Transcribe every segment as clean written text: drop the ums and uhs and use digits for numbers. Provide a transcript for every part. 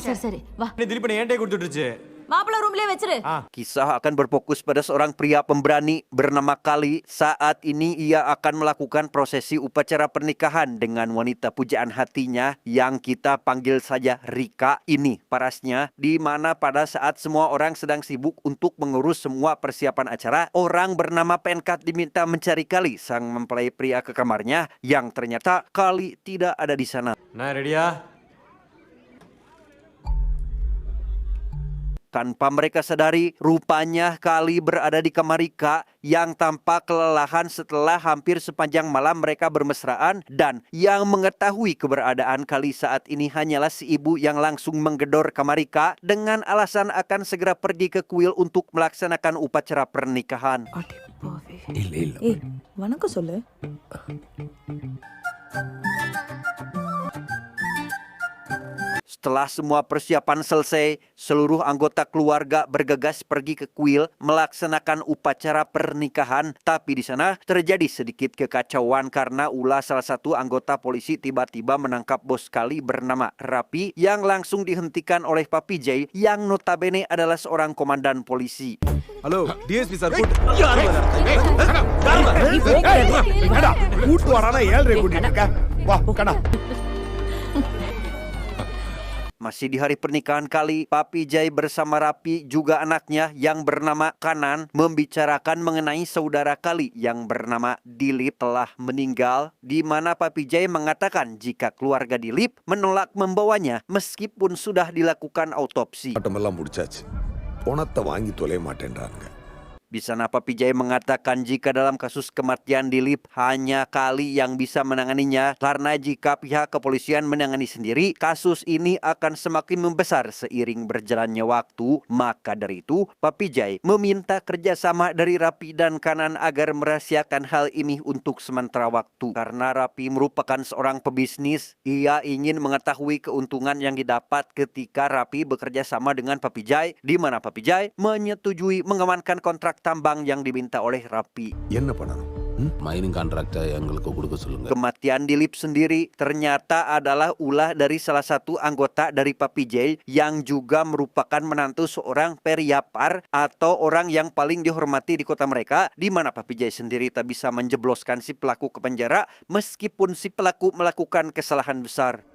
சரி சரி வா. திலீப் ஏன்டே கொடுத்துட்டுருச்சு. மாப்பிள்ளை ரூம்லயே வச்சிரு. Kisah akan berfokus pada seorang pria pemberani bernama Kali. Saat ini ia akan melakukan prosesi upacara pernikahan dengan wanita pujaan hatinya yang kita panggil saja Rika ini parasnya, di mana pada saat semua orang sedang sibuk untuk mengurus semua persiapan acara, orang bernama Penkat diminta mencari Kali, sang mempelai pria ke kamarnya yang ternyata Kali tidak ada di sana. Nah, ready ya? Tanpa mereka sadari, rupanya Kali berada di kamar Rika yang tampak kelelahan setelah hampir sepanjang malam mereka bermesraan, dan yang mengetahui keberadaan Kali saat ini hanyalah si ibu yang langsung menggedor kamar Rika dengan alasan akan segera pergi ke kuil untuk melaksanakan upacara pernikahan. வணக்கம் சொல்லு. Setelah semua persiapan selesai, seluruh anggota keluarga bergegas pergi ke kuil melaksanakan upacara pernikahan. Tapi di sana terjadi sedikit kekacauan karena ulah salah satu anggota polisi tiba-tiba menangkap bos Kali bernama Rapi yang langsung dihentikan oleh Papi Jay yang notabene adalah seorang komandan polisi. Halo, DSP sir. Masih di hari pernikahan Kali, Papi Jay bersama Rapi juga anaknya yang bernama Kanan membicarakan mengenai saudara Kali yang bernama Dilip telah meninggal, di mana Papi Jay mengatakan jika keluarga Dilip menolak membawanya meskipun sudah dilakukan autopsi. Di sana Papi Jay mengatakan jika dalam kasus kematian Dilip hanya Kali yang bisa menanganinya, karena jika pihak kepolisian menangani sendiri, kasus ini akan semakin membesar seiring berjalannya waktu. Maka dari itu Papi Jay meminta kerjasama dari Rapi dan Kanan agar merahasiakan hal ini untuk sementara waktu. Karena Rapi merupakan seorang pebisnis, ia ingin mengetahui keuntungan yang didapat ketika Rapi bekerja sama dengan Papi Jay, di mana Papi Jay menyetujui mengamankan kontrak tambang yang diminta oleh Rapi. Mining kontraktor yang கொடுக்க சொல்லுங்க. Kematian Dilip sendiri ternyata adalah ulah dari salah satu anggota dari Papi Jay yang juga merupakan menantu seorang Periapar atau orang yang paling dihormati di kota mereka, di mana Papi Jay sendiri tak bisa menjebloskan si pelaku ke penjara meskipun si pelaku melakukan kesalahan besar.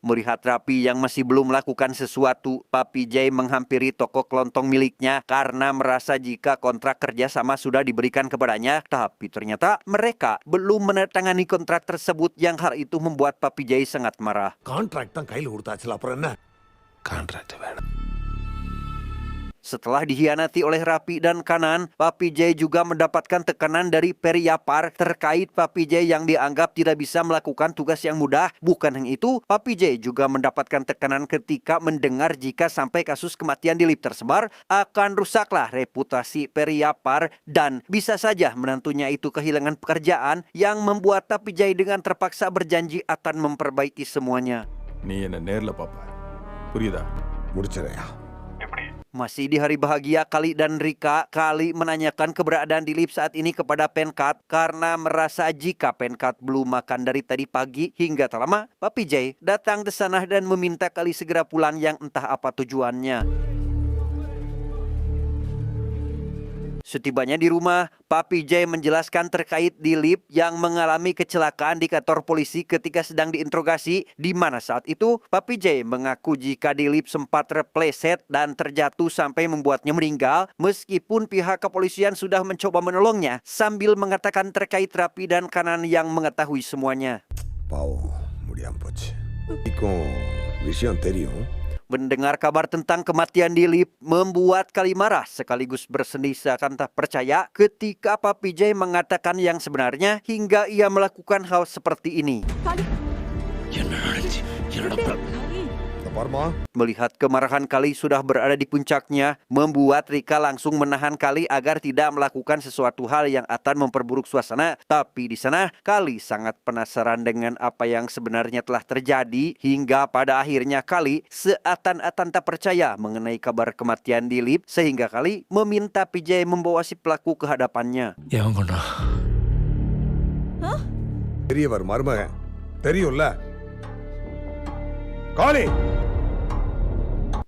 Melihat Rapi yang masih belum melakukan sesuatu, Papi Jay menghampiri toko kelontong miliknya karena merasa jika kontrak kerjasama sudah diberikan kepadanya. Tapi ternyata mereka belum menandatangani kontrak tersebut, yang hal itu membuat Papi Jay sangat marah. Kontrak Setelah dikhianati oleh Rapi dan Kanan, Papi Jay juga mendapatkan tekanan dari Periapar terkait Papi Jay yang dianggap tidak bisa melakukan tugas yang mudah. Bukan hanya itu, Papi Jay juga mendapatkan tekanan ketika mendengar jika sampai kasus kematian Dilip tersebar, akan rusaklah reputasi Periapar dan bisa saja menantunya itu kehilangan pekerjaan, yang membuat Papi Jay dengan terpaksa berjanji akan memperbaiki semuanya. Masih di hari bahagia Kali dan Rika, Kali menanyakan keberadaan Dilip saat ini kepada Penkat karena merasa jika Penkat belum makan dari tadi pagi hingga lama. Papi Jay datang ke sana dan meminta Kali segera pulang, yang entah apa tujuannya. Setibanya di rumah, Papi Jay menjelaskan terkait Dilip yang mengalami kecelakaan di kantor polisi ketika sedang diinterogasi, di mana saat itu Papi Jay mengaku jika Dilip sempat terpleset dan terjatuh sampai membuatnya meninggal, meskipun pihak kepolisian sudah mencoba menolongnya, sambil mengatakan terkait Rapi dan Kanan yang mengetahui semuanya. Mendengar kabar tentang kematian Dilip membuat Kali marah sekaligus bersedih seakan tak percaya ketika Papi Jay mengatakan yang sebenarnya hingga ia melakukan hal seperti ini. Melihat kemarahan Kali sudah berada di puncaknya, membuat Rika langsung menahan Kali agar tidak melakukan sesuatu hal yang akan memperburuk suasana. Tapi di sana Kali sangat penasaran dengan apa yang sebenarnya telah terjadi, hingga pada akhirnya Kali seakan-akan tak percaya mengenai kabar kematian Dilip, sehingga Kali meminta Pijay membawa si pelaku ke hadapannya. Yang benar. பெரியவர் மருமகன் தெரியும்ல காளி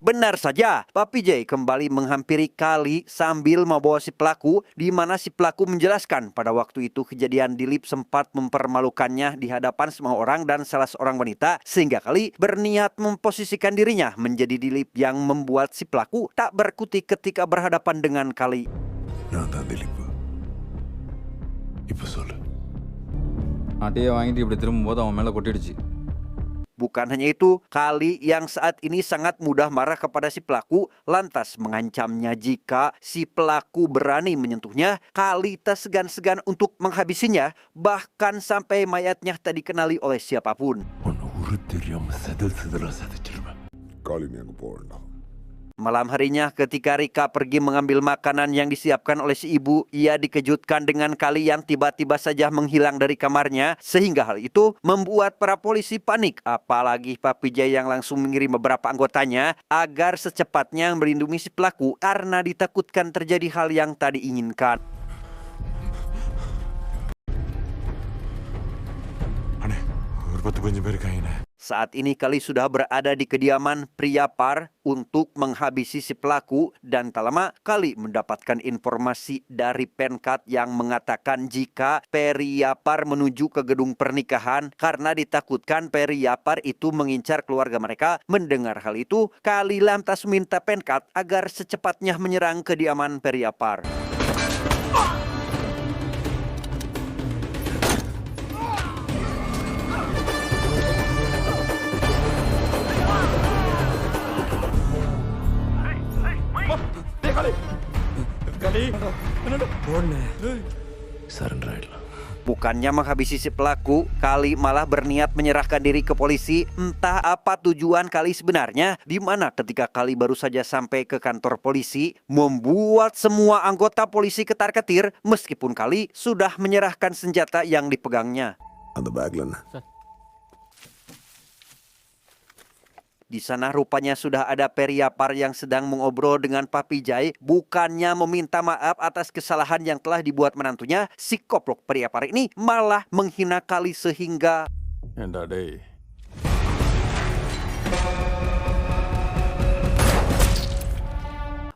Benar saja, Papi J kembali menghampiri Kali sambil membawa si pelaku, di mana si pelaku menjelaskan pada waktu itu kejadian Dilip sempat mempermalukannya di hadapan semua orang dan salah seorang wanita, sehingga Kali berniat memposisikan dirinya menjadi Dilip yang membuat si pelaku tak berkutik ketika berhadapan dengan Kali. நான் தான் திலீப் இப்ப சொல்லு அட்டையை வாங்கிட்டு இப்படி திரும்பும்போது அவன் மேலே கொட்டிடுச்சு. Bukan hanya itu, Kali yang saat ini sangat mudah marah kepada si pelaku lantas mengancamnya jika si pelaku berani menyentuhnya. Kali tak segan-segan untuk menghabisinya, bahkan sampai mayatnya tak dikenali oleh siapapun. உன்னை உரு தெரியாம செதல் செதலா செதைச்சிருவேன் காளி நீ அங்க போக வேண்டாம் Malam harinya ketika Rika pergi mengambil makanan yang disiapkan oleh si ibu, ia dikejutkan dengan Kali yang tiba-tiba saja menghilang dari kamarnya, sehingga hal itu membuat para polisi panik. Apalagi Papi J yang langsung mengirim beberapa anggotanya agar secepatnya melindungi si pelaku karena ditakutkan terjadi hal yang tak diinginkan. அண்ணே ஒரு 10-15 பேர் இருக்காங்கண்ணே Saat ini Kali sudah berada di kediaman pria Par untuk menghabisi si pelaku, dan tak lama Kali mendapatkan informasi dari Penkat yang mengatakan jika pria Par menuju ke gedung pernikahan karena ditakutkan pria Par itu mengincar keluarga mereka. Mendengar hal itu, Kali lantas minta Penkat agar secepatnya menyerang kediaman pria Par. Surrender ஆயிடலாம் Bukannya menghabisi si pelaku, Kali malah berniat menyerahkan diri ke polisi. Entah apa tujuan Kali sebenarnya, di mana ketika Kali baru saja sampai ke kantor polisi, membuat semua anggota polisi ketar-ketir meskipun Kali sudah menyerahkan senjata yang dipegangnya. அந்த பேக்ல என்ன Di sana rupanya sudah ada Periapar yang sedang mengobrol dengan Papi J. Bukannya meminta maaf atas kesalahan yang telah dibuat menantunya, si koplok Periapar ini malah menghina Kali sehingga... ஏண்டா டேய்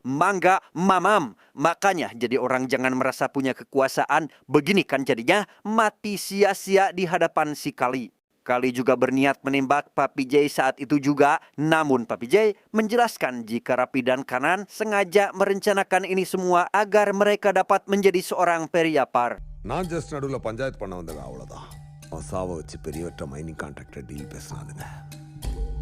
Mangga mamam. Makanya jadi orang jangan merasa punya kekuasaan. Begini kan jadinya mati sia-sia di hadapan si Kali. Kali juga berniat menembak Papi J saat itu juga. Namun Papi J menjelaskan jika Rapi dan Kanan sengaja merencanakan ini semua agar mereka dapat menjadi seorang Periapar. நான் ஜஸ்ட் நடுவில் பஞ்சாயத்து பண்ண வந்தேங்க அவ்வளோதான் சாவை வச்சு பெரியவற்ற mining contractor deal பேசினானுங்க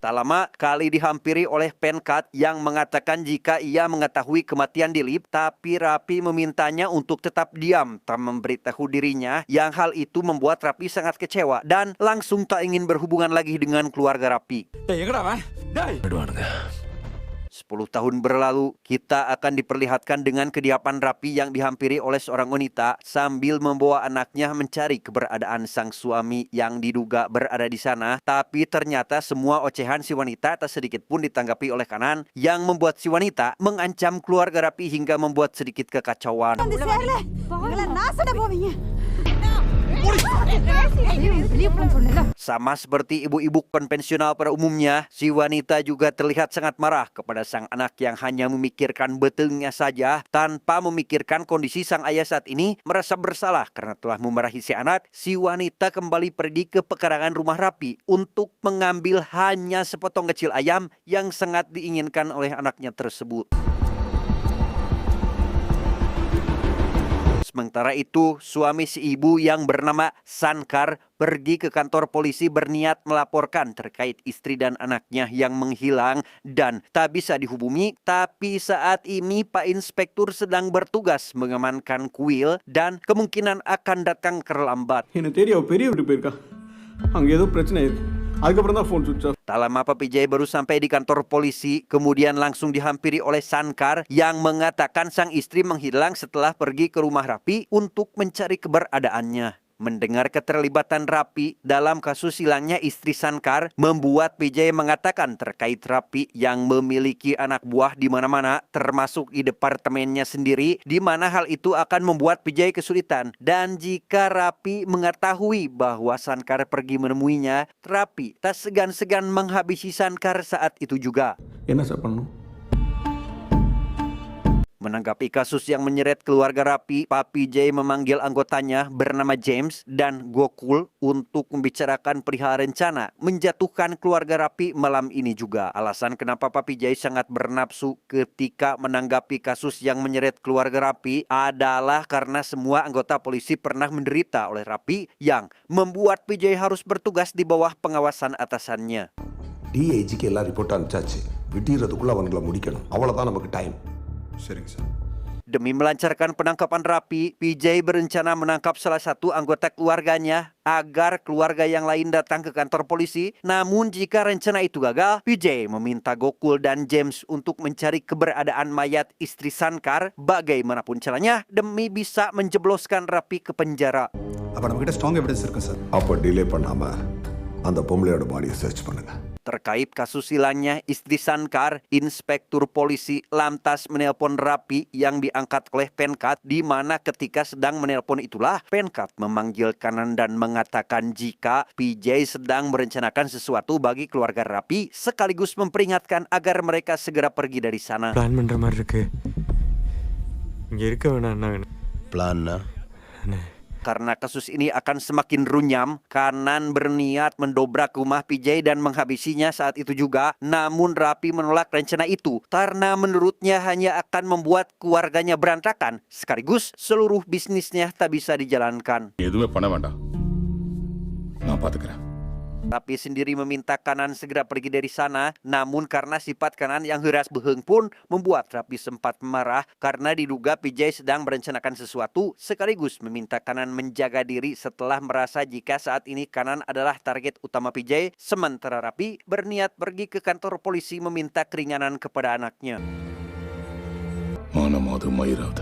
Tak lama, Kali dihampiri oleh Penkat yang mengatakan jika ia mengetahui kematian Dilip, tapi Rapi memintanya untuk tetap diam, tak memberitahu dirinya, yang hal itu membuat Rapi sangat kecewa dan langsung tak ingin berhubungan lagi dengan keluarga Rapi. விடுவானுங்க 10 tahun berlalu, kita akan diperlihatkan dengan kediaman Rapi yang dihampiri oleh seorang wanita sambil membawa anaknya mencari keberadaan sang suami yang diduga berada di sana. Tapi ternyata semua ocehan si wanita tak sedikit pun ditanggapi oleh Kanan yang membuat si wanita mengancam keluarga Rapi hingga membuat sedikit kekacauan. Sama seperti ibu-ibu konvensional pada umumnya, si wanita juga terlihat sangat marah kepada sang anak yang hanya memikirkan betulnya saja tanpa memikirkan kondisi sang ayah saat ini merasa bersalah karena telah memarahi si anak. Si wanita kembali pergi ke pekarangan rumah Rapi untuk mengambil hanya sepotong kecil ayam yang sangat diinginkan oleh anaknya tersebut. Sementara itu, suami si ibu yang bernama Sankar pergi ke kantor polisi berniat melaporkan terkait istri dan anaknya yang menghilang dan tak bisa dihubungi. Tapi saat ini Pak Inspektur sedang bertugas mengamankan kuil dan kemungkinan akan datang terlambat. எனக்கு தெரியும் அவ பெரிய வீட்டுக்கு போயிருக்கா அங்கே ஏதோ பிரச்சனை இருக்கு அதுக்கப்புறம் தான் ஃபோன் சுவிட்ச் of Tak lama Papi J baru sampai di kantor polisi, kemudian langsung dihampiri oleh Sankar yang mengatakan sang istri menghilang setelah pergi ke rumah Rapi untuk mencari keberadaannya. Mendengar keterlibatan Rapi dalam kasus hilangnya istri Sankar membuat PJ mengatakan terkait Rapi yang memiliki anak buah di mana-mana termasuk di departemennya sendiri, di mana hal itu akan membuat PJ kesulitan. Dan jika Rapi mengetahui bahwa Sankar pergi menemuinya, Rapi tak segan-segan menghabisi Sankar saat itu juga. என்ன சார் பண்ணணும்? Menanggapi kasus yang menyeret keluarga Rapi, Papi J memanggil anggotanya bernama James dan Gokul untuk membicarakan perihal rencana menjatuhkan keluarga Rapi malam ini juga. Alasan kenapa Papi J sangat bernafsu ketika menanggapi kasus yang menyeret keluarga Rapi adalah karena semua anggota polisi pernah menderita oleh Rapi yang membuat PJ harus bertugas di bawah pengawasan atasannya. டிஐஜிக்கு எல்லாம் ரிப்போர்ட் அனுப்பிச்சாச்சு. விட்டிறதுக்குள்ள அவங்கள முடிக்கணும். அவ்வளவுதான் நமக்கு டைம். சரிங்க sir. Demi melancarkan penangkapan Rapi, PJ berencana menangkap salah satu anggota keluarganya agar keluarga yang lain datang ke kantor polisi. Namun jika rencana itu gagal, PJ meminta Gokul dan James untuk mencari keberadaan mayat istri Sankar bagaimanapun caranya demi bisa menjebloskan Rapi ke penjara. அப்போ நம்மக்கிட்ட strong evidence இருக்கு சார். அப்போ டிலே பண்ணாம அந்த பொம்பளையோட பாடியை சர்ச் பண்ணுங்க. Terkait kasus hilangnya istri Sankar, Inspektur Polisi lantas menelpon Rapi yang diangkat oleh Penkat, di mana ketika sedang menelpon itulah Penkat memanggil kanan dan mengatakan jika PJ sedang merencanakan sesuatu bagi keluarga Rapi, sekaligus memperingatkan agar mereka segera pergi dari sana. Plan பண்ணுற மாதிரி இருக்கு. இங்கே இருக்க வேணாம் அண்ணா. பிளான்னா Karena kasus ini akan semakin runyam, Kanan berniat mendobrak rumah PJ dan menghabisinya saat itu juga. Namun Rapi menolak rencana itu karena menurutnya hanya akan membuat keluarganya berantakan, sekaligus seluruh bisnisnya tak bisa dijalankan. எதுவுமே பண்ண வேண்டாம், நான் பார்த்துக்கிறேன். Rapi sendiri meminta Kanan segera pergi dari sana, namun karena sifat Kanan yang heras beheng pun membuat Rapi sempat marah karena diduga PJ sedang merencanakan sesuatu, sekaligus meminta Kanan menjaga diri setelah merasa jika saat ini Kanan adalah target utama PJ, sementara Rapi berniat pergi ke kantor polisi meminta keringanan kepada anaknya. Mana mau tuh Mayra?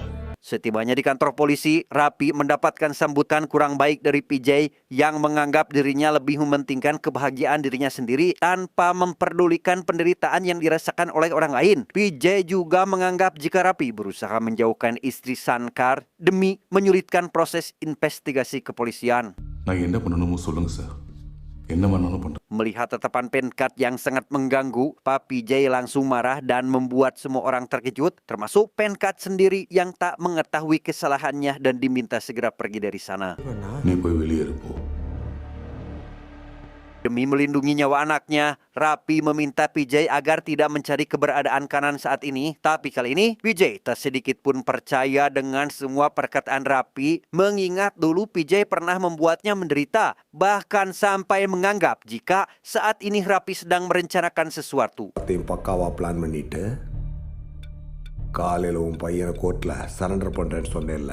Setibanya di kantor polisi, Rapi mendapatkan sambutan kurang baik dari PJ yang menganggap dirinya lebih mementingkan kebahagiaan dirinya sendiri tanpa memperdulikan penderitaan yang dirasakan oleh orang lain. PJ juga menganggap jika Rapi berusaha menjauhkan istri Sankar demi menyulitkan proses investigasi kepolisian. நான் என்ன பண்ணணுமோ சொல்லுங்க சார். என்ன பண்ணணும் பண்ணுறேன். Melihat tatapan Penkat yang sangat mengganggu, Papi J langsung marah dan membuat semua orang terkejut, termasuk Penkat sendiri yang tak mengetahui kesalahannya dan diminta segera pergi dari sana. நீ போய் வெளியே இருப்போ. Demi melindungi nyawa anaknya, Rapi meminta PJ agar tidak mencari keberadaan Kanan saat ini. Tapi kali ini, PJ tak sedikit pun percaya dengan semua perkataan Rapi, mengingat dulu PJ pernah membuatnya menderita, bahkan sampai menganggap jika saat ini Rapi sedang merencanakan sesuatu. அதையும் பக்காவா பிளான் பண்ணிட்டு காலையில் உன் பையனை கோர்ட்டில் சரண்டர் பண்ணுறேன்னு சொன்னேன்ல.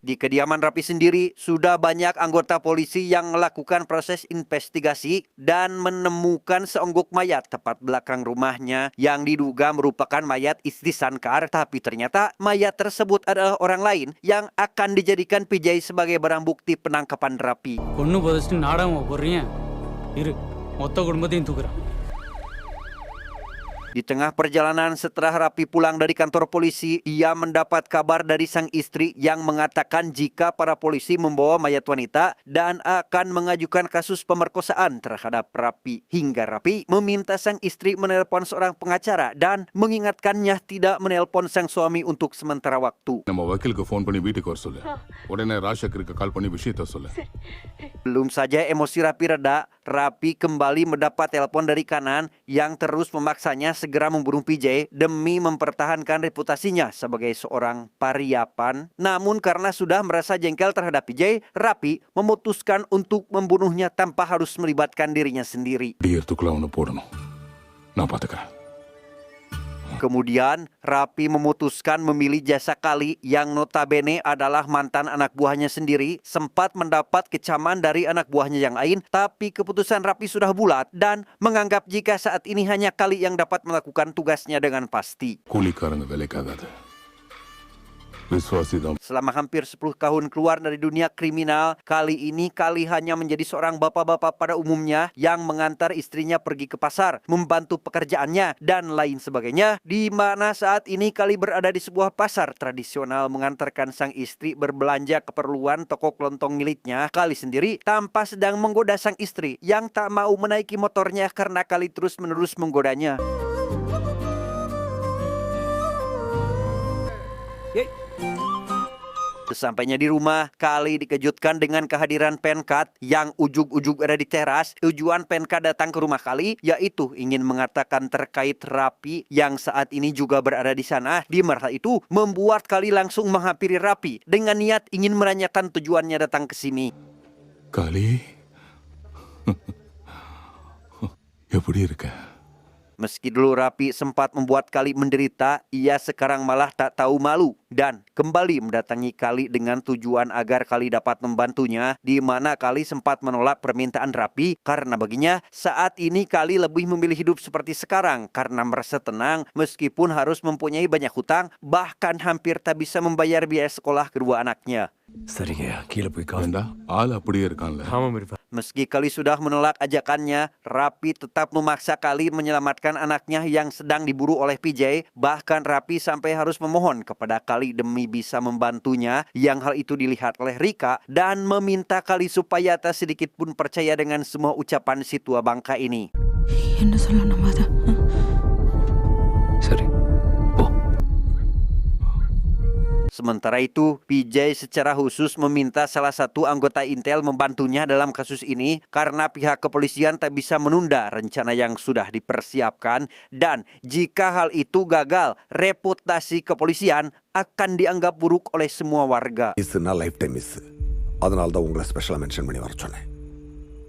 Di kediaman Rapi sendiri, sudah banyak anggota polisi yang melakukan proses investigasi dan menemukan seonggok mayat tepat belakang rumahnya yang diduga merupakan mayat istri Sankar. Tapi ternyata mayat tersebut adalah orang lain yang akan dijadikan PJ sebagai barang bukti penangkapan Rapi. ஒன்று புதைச்சிட்டு நாடகம் போடுறீங்க இரு மொத்த குடும்பத்தையும் தூக்குறேன். Di tengah perjalanan setelah Rapi pulang dari kantor polisi, ia mendapat kabar dari sang istri yang mengatakan jika para polisi membawa mayat wanita dan akan mengajukan kasus pemerkosaan terhadap Rapi. Hingga Rapi meminta sang istri menelpon seorang pengacara dan mengingatkannya tidak menelpon sang suami untuk sementara waktu. நம்ம வக்கீலுக்கு ஃபோன் பண்ணி வீட்டுக்கு வர சொல்லு. உடனே ராஜசேகருக்கு கால் பண்ணி விஷயத்த சொல்லு. Belum saja emosi Rapi reda, Rapi kembali mendapat telepon dari Kanan yang terus memaksanya segera membunuh PJ demi mempertahankan reputasinya sebagai seorang pariapan. Namun karena sudah merasa jengkel terhadap PJ, Rapi memutuskan untuk membunuhnya tanpa harus melibatkan dirinya sendiri. விடியறதுக்குள்ள அவனை போடணும், நான் பார்த்துக்கிறேன். Kemudian Rapi memutuskan memilih jasa Kali yang notabene adalah mantan anak buahnya sendiri. Sempat mendapat kecaman dari anak buahnya yang lain, tapi keputusan Rapi sudah bulat dan menganggap jika saat ini hanya Kali yang dapat melakukan tugasnya dengan pasti. கூலிக்காரங்க வேலைக்காகாது. விசுவாசி தான். Selama hampir 10 tahun keluar dari dunia kriminal, kali ini Kali hanya menjadi seorang bapak-bapak pada umumnya yang mengantar istrinya pergi ke pasar, membantu pekerjaannya, dan lain sebagainya. Di mana saat ini Kali berada di sebuah pasar tradisional mengantarkan sang istri berbelanja keperluan toko kelontong miliknya. Kali sendiri tampak sedang menggoda sang istri yang tak mau menaiki motornya karena Kali terus-menerus menggodanya. Sesampainya di rumah, Kali dikejutkan dengan kehadiran Penkat yang ujug-ujug ada di teras. Tujuan Penkat datang ke rumah Kali yaitu ingin mengatakan terkait Rapi yang saat ini juga berada di sana. Di mana itu membuat Kali langsung menghampiri Rapi dengan niat ingin menanyakan tujuannya datang ke sini. Kali, எப்படி இருக்க? Meski dulu Rapi sempat membuat Kali menderita, ia sekarang malah tak tahu malu dan kembali mendatangi Kali dengan tujuan agar Kali dapat membantunya, di mana Kali sempat menolak permintaan Rapi karena baginya saat ini Kali lebih memilih hidup seperti sekarang karena merasa tenang meskipun harus mempunyai banyak hutang, bahkan hampir tak bisa membayar biaya sekolah kedua anaknya. ஏண்டா ஆள் அப்படியே இருக்கான்ல. Meski Kali sudah menolak ajakannya, Rapi tetap memaksa Kali menyelamatkan anaknya yang sedang diburu oleh PJ. Bahkan Rapi sampai harus memohon kepada Kali demi bisa membantunya, yang hal itu dilihat oleh Rika dan meminta Kali supaya tak sedikit pun percaya dengan semua ucapan si tua bangka ini. என்ன சொல்ல நம்பாத. சரி போ. Sementara itu, PJ secara khusus meminta salah satu anggota Intel membantunya dalam kasus ini karena pihak kepolisian tak bisa menunda rencana yang sudah dipersiapkan dan jika hal itu gagal, reputasi kepolisian akan dianggap buruk oleh semua warga. மிஸ்னா life time miss. அதனால தான் உங்களை ஸ்பெஷலாக மென்ஷன் பண்ணி வர சொன்னேன்.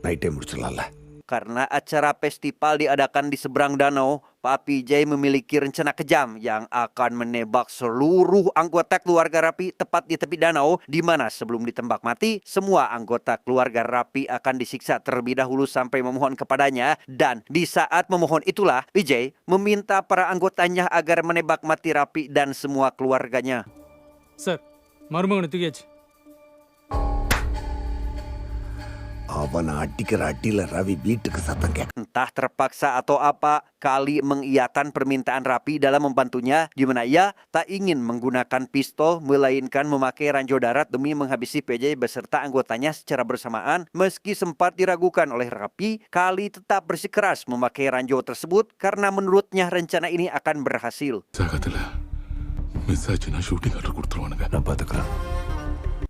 Night time முடிச்சிடலாம்ல. Karena acara festival diadakan di seberang danau, Pak PJ memiliki rencana kejam yang akan menembak seluruh anggota keluarga Rapi tepat di tepi danau, di mana sebelum ditembak mati, semua anggota keluarga Rapi akan disiksa terlebih dahulu sampai memohon kepadanya. Dan di saat memohon itulah, PJ meminta para anggotanya agar menembak mati Rapi dan semua keluarganya. Sir மருமகனை தூக்கியாச்சு. அவனை அடிக்கிற அடியில் ரவி வீட்டுக்கு சத்தம் கேட்க. Entah terpaksa atau apa, Kali mengiyakan permintaan Rapi dalam membantunya, di mana ia tak ingin menggunakan pistol, melainkan memakai ranjau darat demi menghabisi PJ beserta anggotanya secara bersamaan. Meski sempat diragukan oleh Rapi, Kali tetap bersikeras memakai ranjau tersebut karena menurutnya rencana ini akan berhasil. ஜாகத்தில் மிஸ் ஆச்சுன்னா shooting order கொடுத்துருவானுங்க. நான் பார்த்துக்கிறேன்.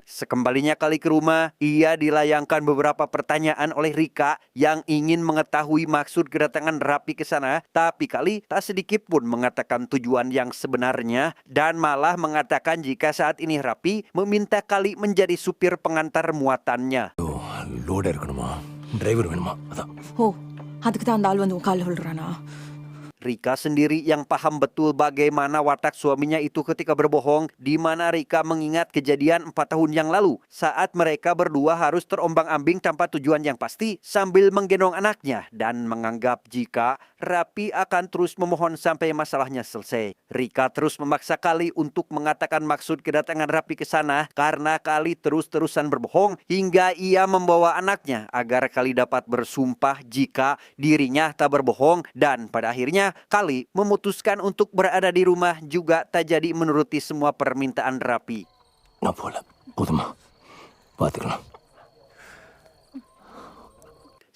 Sekembalinya Kali ke rumah, ia dilayangkan beberapa pertanyaan oleh Rika yang ingin mengetahui maksud kedatangan Rapi ke sana. Tapi Kali tak sedikit pun mengatakan tujuan yang sebenarnya dan malah mengatakan jika saat ini Rapi meminta Kali menjadi supir pengantar muatannya. லோடாக இருக்கணுமா, டிரைவர் வேணுமா, அதான். ஓ அதுக்கு தான் அந்த ஆள் வந்து உன் காலில் விழுறானா? Rika sendiri yang paham betul bagaimana watak suaminya itu ketika berbohong, di mana Rika mengingat kejadian 4 tahun yang lalu saat mereka berdua harus terombang-ambing tanpa tujuan yang pasti sambil menggendong anaknya dan menganggap jika Rapi akan terus memohon sampai masalahnya selesai. Rika terus memaksa Kali untuk mengatakan maksud kedatangan Rapi ke sana karena Kali terus-terusan berbohong hingga ia membawa anaknya agar Kali dapat bersumpah jika dirinya tak berbohong dan pada akhirnya Kali memutuskan untuk berada di rumah juga tak jadi menuruti semua permintaan Rapi. நான் போகல, போதுமா, பார்த்துக்கலாம்.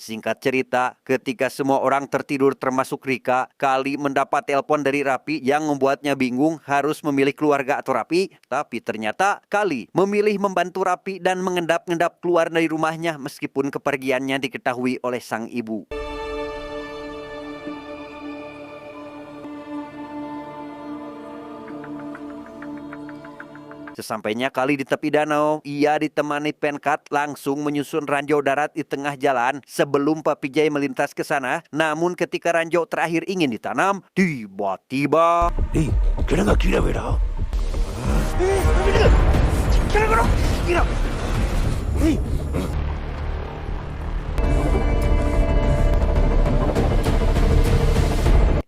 Singkat cerita, ketika semua orang tertidur termasuk Rika, Kali mendapat telepon dari Rapi yang membuatnya bingung harus memilih keluarga atau Rapi. Tapi ternyata Kali memilih membantu Rapi dan mengendap-endap keluar dari rumahnya meskipun kepergiannya diketahui oleh sang ibu. Sesampainya Kali di tepi danau, ia ditemani Penkat langsung menyusun ranjau darat di tengah jalan sebelum Pak PJ melintas ke sana. Namun ketika ranjau terakhir ingin ditanam, tiba-tiba... ஏய், கிடங்க கீழே போயிடா.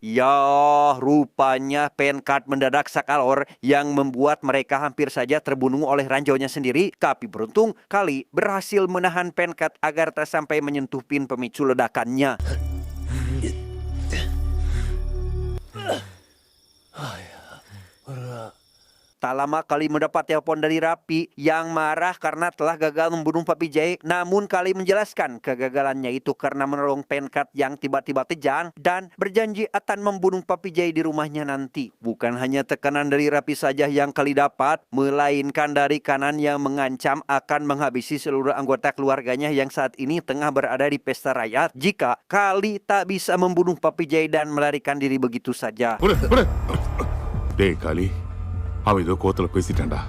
Ya, rupanya penkat mendadak sakalor yang membuat mereka hampir saja terbunuh oleh ranjaunya sendiri. Tapi beruntung, Kali berhasil menahan penkat agar tak sampai menyentuh pin pemicu ledakannya. Tak lama Kali mendapat telepon dari Rapi yang marah karena telah gagal membunuh Papi Jai. Namun Kali menjelaskan kegagalannya itu karena menolong penkat yang tiba-tiba kejang dan berjanji akan membunuh Papi Jai di rumahnya nanti. Bukan hanya tekanan dari Rapi saja yang Kali dapat, melainkan dari Kanan yang mengancam akan menghabisi seluruh anggota keluarganya yang saat ini tengah berada di pesta rakyat jika Kali tak bisa membunuh Papi Jai dan melarikan diri begitu saja. டேய் காளி அவன் ஏதோ கோத்துல பேசிட்டான்டா.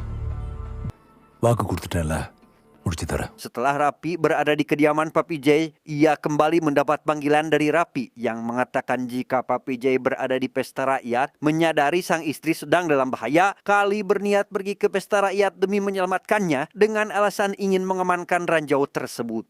வாக்கு கொடுத்துட்டேன்ல, முடிச்சு தரேன். Setelah Rapi berada di kediaman Papi Jai, ia kembali mendapat panggilan dari Rapi yang mengatakan jika Papi Jai berada di pesta rakyat, menyadari sang istri sedang dalam bahaya, Kali berniat pergi ke pesta rakyat demi menyelamatkannya dengan alasan ingin mengamankan ranjau tersebut.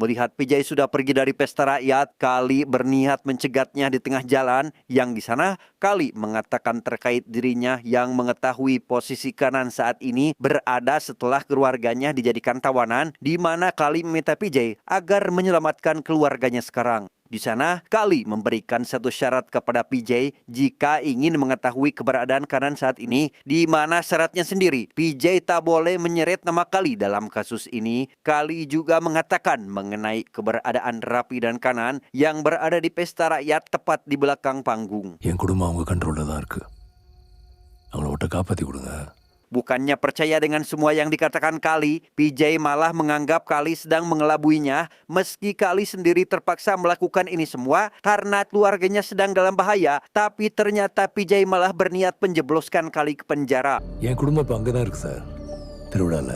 Melihat Pijay sudah pergi dari pesta rakyat, Kali berniat mencegatnya di tengah jalan yang di sana Kali mengatakan terkait dirinya yang mengetahui posisi Kanan saat ini berada setelah keluarganya dijadikan tawanan, di mana Kali meminta Pijay agar menyelamatkan keluarganya sekarang. Di sana, Kali memberikan satu syarat kepada PJ jika ingin mengetahui keberadaan Kanan saat ini, di mana syaratnya sendiri, PJ tak boleh menyeret nama Kali dalam kasus ini. Kali juga mengatakan mengenai keberadaan Rapi dan Kanan yang berada di pesta rakyat tepat di belakang panggung. என் குடும்பம் அவங்க கண்ட்ரோலில் தான் இருக்கு. அவங்கள விட்டு காப்பாற்றி கொடுங்க. Bukannya percaya dengan semua yang dikatakan Kali, PJ malah menganggap Kali sedang mengelabuinya meski Kali sendiri terpaksa melakukan ini semua karena keluarganya sedang dalam bahaya, tapi ternyata PJ malah berniat menjebloskan Kali ke penjara. என் குடும்பம் இப்போ அங்கே தான் இருக்கு சார், திருவிழாவில்.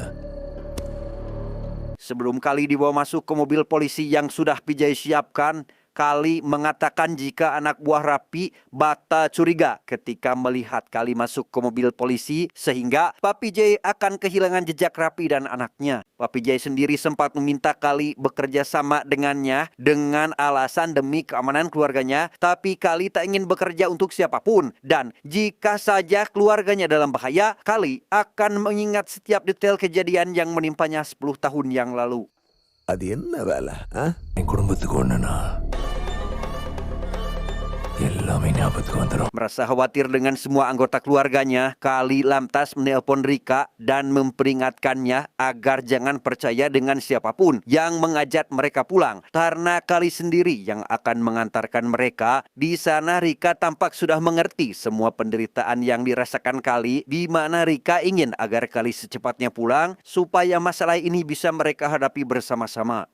Sebelum Kali dibawa masuk ke mobil polisi yang sudah PJ siapkan, Kali mengatakan jika anak buah Rapi bata curiga ketika melihat Kali masuk ke mobil polisi sehingga Papi Jai akan kehilangan jejak Rapi dan anaknya. Papi Jai sendiri sempat meminta Kali bekerja sama dengannya dengan alasan demi keamanan keluarganya, tapi Kali tak ingin bekerja untuk siapapun dan jika saja keluarganya dalam bahaya, Kali akan mengingat setiap detail kejadian yang menimpanya 10 tahun yang lalu. அது என்ன வேலை? என் குடும்பத்துக்கு ஒன்றுனா எல்லாமே ஞாபகத்துக்கு வந்துடும். Merasa khawatir dengan semua anggota keluarganya, Kali lantas menelpon Rika dan memperingatkannya agar jangan percaya dengan siapapun yang mengajak mereka pulang karena Kali sendiri yang akan mengantarkan mereka. Di sana Rika tampak sudah mengerti semua penderitaan yang dirasakan Kali, di mana Rika ingin agar Kali secepatnya pulang supaya masalah ini bisa mereka hadapi bersama-sama.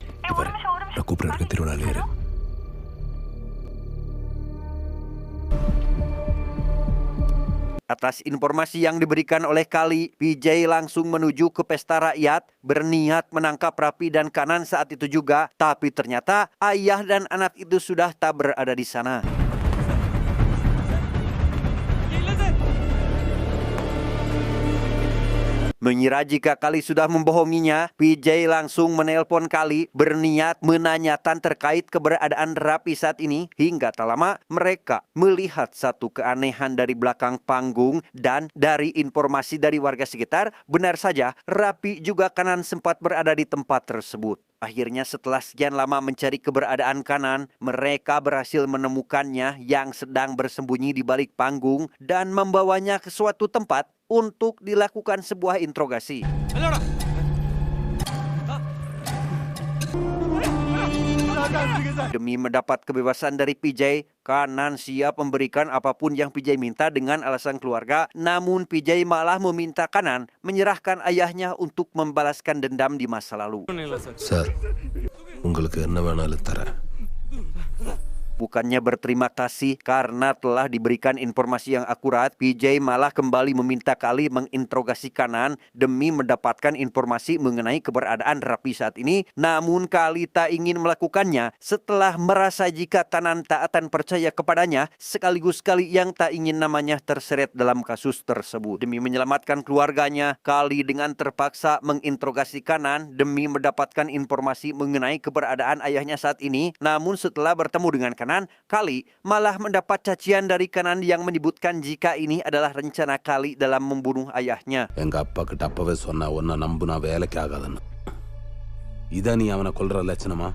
நான் கூப்பிட்றேன், திருவிழாவில் ஏறு. Atas informasi yang diberikan oleh Kali, PJ langsung menuju ke pesta rakyat, berniat menangkap Rapi dan Kanan saat itu juga, tapi ternyata ayah dan anak itu sudah tak berada di sana. Mengira jika Kali sudah membohonginya, PJ langsung menelpon Kali berniat menanyakan terkait keberadaan Rapi saat ini. Hingga tak lama mereka melihat satu keanehan dari belakang panggung dan dari informasi dari warga sekitar, benar saja Rapi juga Kanan sempat berada di tempat tersebut. Akhirnya setelah sekian lama mencari keberadaan Kanan, mereka berhasil menemukannya yang sedang bersembunyi di balik panggung dan membawanya ke suatu tempat untuk dilakukan sebuah interogasi. Demi mendapat kebebasan dari PJ, Kanan siap memberikan apapun yang PJ minta dengan alasan keluarga. Namun PJ malah meminta Kanan menyerahkan ayahnya untuk membalaskan dendam di masa lalu. Sir உங்களுக்கு என்ன வேணாலும் தரேன். Bukannya berterima kasih karena telah diberikan informasi yang akurat, PJ malah kembali meminta Kali menginterogasi Kanan demi mendapatkan informasi mengenai keberadaan Rapi saat ini. Namun Kali tak ingin melakukannya setelah merasa jika Kanan tak akan percaya kepadanya, sekaligus Kali yang tak ingin namanya terseret dalam kasus tersebut. Demi menyelamatkan keluarganya, Kali dengan terpaksa menginterogasi Kanan demi mendapatkan informasi mengenai keberadaan ayahnya saat ini. Namun setelah bertemu dengan Kanan, Kali malah mendapat cacian dari Kanan yang menyebutkan jika ini adalah rencana Kali dalam membunuh ayahnya. எங்க அப்பா கிட்ட அப்பவே சொன்னா ஒன்ன நம்புனா வேலைக்கு ஆகாதுன்னு. இதான் நீ அவனை கொல்ற லட்சணமா?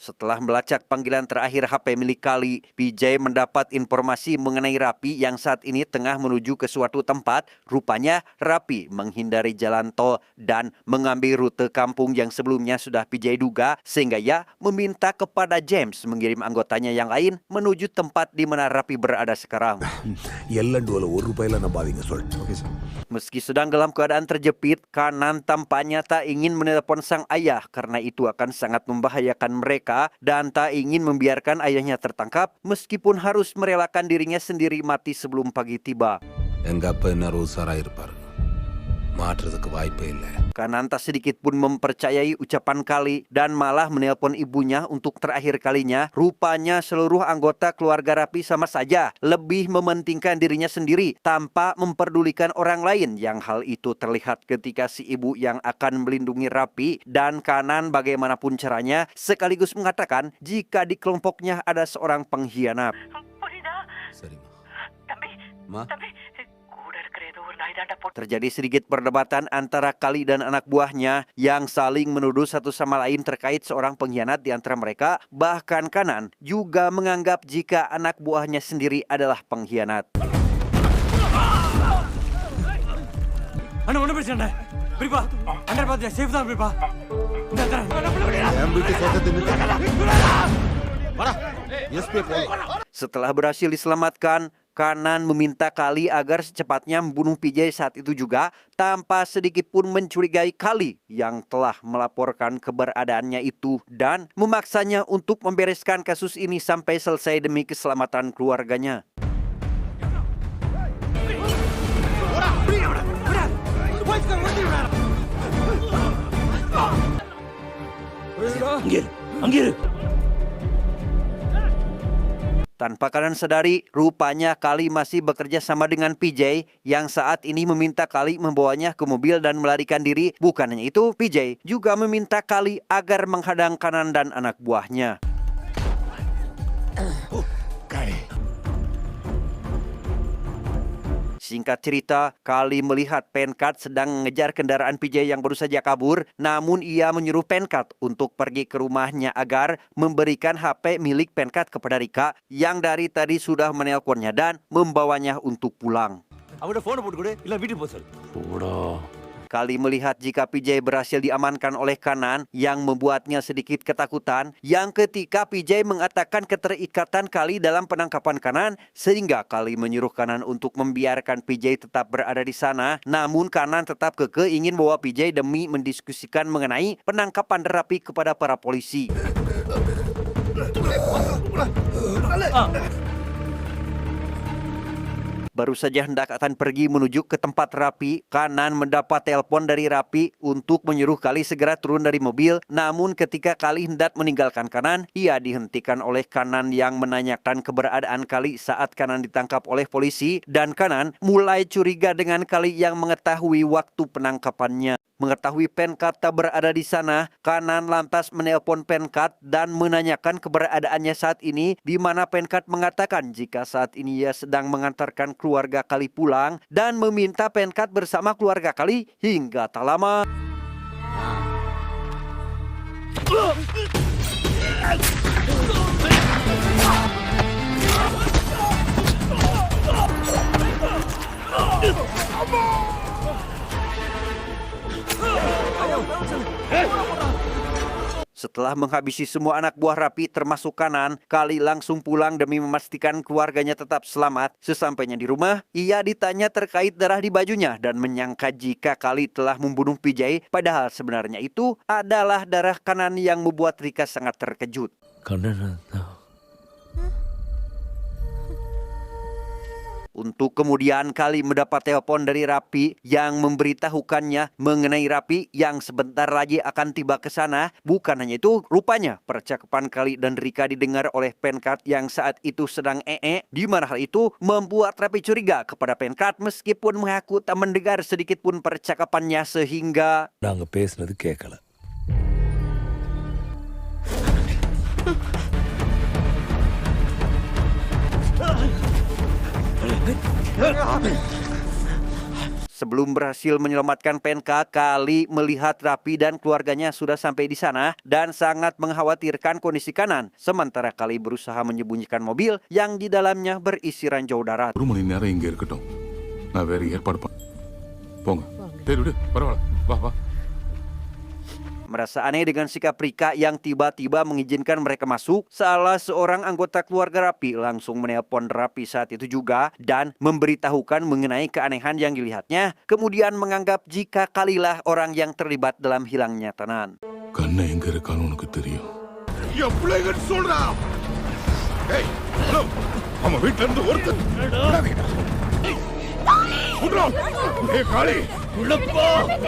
Setelah melacak panggilan terakhir HP milik Kali, PJ mendapat informasi mengenai Rapi yang saat ini tengah menuju ke suatu tempat. Rupanya Rapi menghindari jalan tol dan mengambil rute kampung yang sebelumnya sudah PJ duga, sehingga ia meminta kepada James mengirim anggotanya yang lain menuju tempat di mana Rapi berada sekarang. எல்லண்டோல ₹1 நம்பாதீங்க சொல். Meski sedang dalam keadaan terjepit, Kanan tampaknya tak ingin menelpon sang ayah karena itu akan sangat membahayakan mereka dan tak ingin membiarkan ayahnya tertangkap meskipun harus merelakan dirinya sendiri mati sebelum pagi tiba. எங்க அப்பா என்ன உசாரா இருப்பாரு. மாற்றுறதுக்கு வாய்ப்பே இல்லை. Kanan tak sedikit pun mempercayai ucapan Kali dan malah menelpon ibunya untuk terakhir kalinya. Rupanya seluruh anggota keluarga Rapi sama saja lebih mementingkan dirinya sendiri tanpa memperdulikan orang lain, yang hal itu terlihat ketika si ibu yang akan melindungi Rapi dan Kanan bagaimanapun caranya sekaligus mengatakan jika di kelompoknya ada seorang pengkhianat. சரிம்மா. மா. Terjadi sedikit perdebatan antara Kali dan anak buahnya yang saling menuduh satu sama lain terkait seorang pengkhianat di antara mereka. Bahkan Kanan juga menganggap jika anak buahnya sendiri adalah pengkhianat. அண்ணா ஒன்றும் பிரச்சனை இல்லை பிரிப்பா அண்டர் பார்த்து சேஃப் தான் பிரிப்பா Setelah berhasil diselamatkan, Kanan meminta Kali agar secepatnya membunuh PJ saat itu juga tanpa sedikit pun mencurigai Kali yang telah melaporkan keberadaannya itu dan memaksanya untuk membereskan kasus ini sampai selesai demi keselamatan keluarganya. Tanpa Kanan sadari, rupanya Kali masih bekerja sama dengan PJ yang saat ini meminta Kali membawanya ke mobil dan melarikan diri. Bukan hanya itu, PJ juga meminta Kali agar menghadang Kanan dan anak buahnya. Singkat cerita, Kali melihat Penkat sedang mengejar kendaraan PJ yang baru saja kabur, namun ia menyuruh Penkat untuk pergi ke rumahnya agar memberikan HP milik Penkat kepada Rika yang dari tadi sudah menelponnya dan membawanya untuk pulang. Kali melihat jika PJ berhasil diamankan oleh Kanan yang membuatnya sedikit ketakutan, yang ketika PJ mengatakan keterikatan Kali dalam penangkapan Kanan sehingga Kali menyuruh Kanan untuk membiarkan PJ tetap berada di sana. Namun Kanan tetap kekeh ingin bawa PJ demi mendiskusikan mengenai penangkapan Rapi kepada para polisi. Baru saja hendak akan pergi menuju ke tempat Rapi, Kanan mendapat telepon dari Rapi untuk menyuruh Kali segera turun dari mobil. Namun ketika Kali hendak meninggalkan Kanan, ia dihentikan oleh Kanan yang menanyakan keberadaan Kali saat Kanan ditangkap oleh polisi. Dan Kanan mulai curiga dengan Kali yang mengetahui waktu penangkapannya. Mengetahui Penkat tak berada di sana, Kanan lantas menelpon Penkat dan menanyakan keberadaannya saat ini, di mana Penkat mengatakan jika saat ini ia sedang mengantarkan keluarga Kali pulang dan meminta Penkat bersama keluarga Kali hingga tak lama. Setelah menghabisi semua anak buah Rapi termasuk Kanan, Kali langsung pulang demi memastikan keluarganya tetap selamat. Sesampainya di rumah, ia ditanya terkait darah di bajunya dan menyangka jika Kali telah membunuh PJ, padahal sebenarnya itu adalah darah Kanan yang membuat Rika sangat terkejut. Untuk kemudian Kali mendapat telepon dari Rapi yang memberitahukannya mengenai Rapi yang sebentar lagi akan tiba ke sana. Bukan hanya itu, rupanya percakapan Kali dan Rika didengar oleh Penkat yang saat itu sedang di mana hal itu membuat Rapi curiga kepada Penkat meskipun mengaku tak mendengar sedikit pun percakapannya sehingga நாங்க பேசுனது கேட்கல. sebelum berhasil menyelamatkan Penka, Kali melihat Rapi dan keluarganya sudah sampai di sana dan sangat mengkhawatirkan kondisi Kanan. Sementara Kali berusaha menyembunyikan mobil yang di dalamnya berisi ranjau darat. 1 மணி நேரம் இங்க இருக்கட்டும். நான் வேற ஏற்பாடு போங்க. சரி விடு, பரவாயில்ல. வா வா. Merasa aneh dengan sikap Rika yang tiba-tiba mengizinkan mereka masuk, salah seorang anggota keluarga Rapi langsung menelpon Rapi saat itu juga dan memberitahukan mengenai keanehan yang dilihatnya, kemudian menganggap jika Kalilah orang yang terlibat dalam hilangnya Tanan. கண்ணை எங்க இருக்கான்னு உனக்கு தெரியும். என் பிள்ளைகள் சொல்றா. ஏய், ஹலோ. நம்ம வீட்ல இருந்து ஒருத்தர்.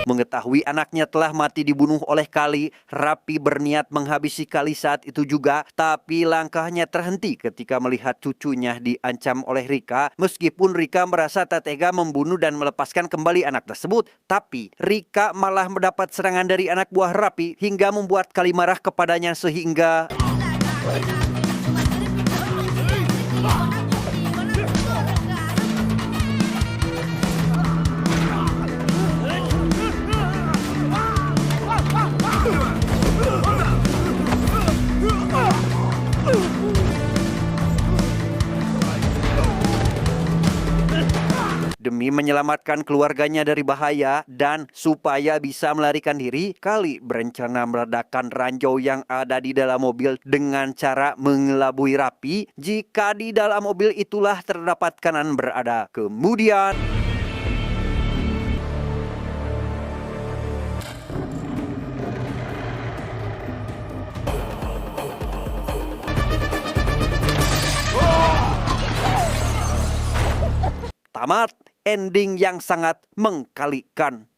Mengetahui anaknya telah mati dibunuh oleh Kali, Rapi berniat menghabisi Kali saat itu juga, tapi langkahnya terhenti ketika melihat cucunya diancam oleh Rika. Meskipun Rika merasa tak tega membunuh dan melepaskan kembali anak tersebut, tapi Rika malah mendapat serangan dari anak buah Rapi hingga membuat Kali marah kepadanya sehingga demi menyelamatkan keluarganya dari bahaya dan supaya bisa melarikan diri, Kali berencana meledakkan ranjau yang ada di dalam mobil dengan cara mengelabui Rapi jika di dalam mobil itulah terdapat Kanan berada. Kemudian tamat ending yang sangat mengkalikan.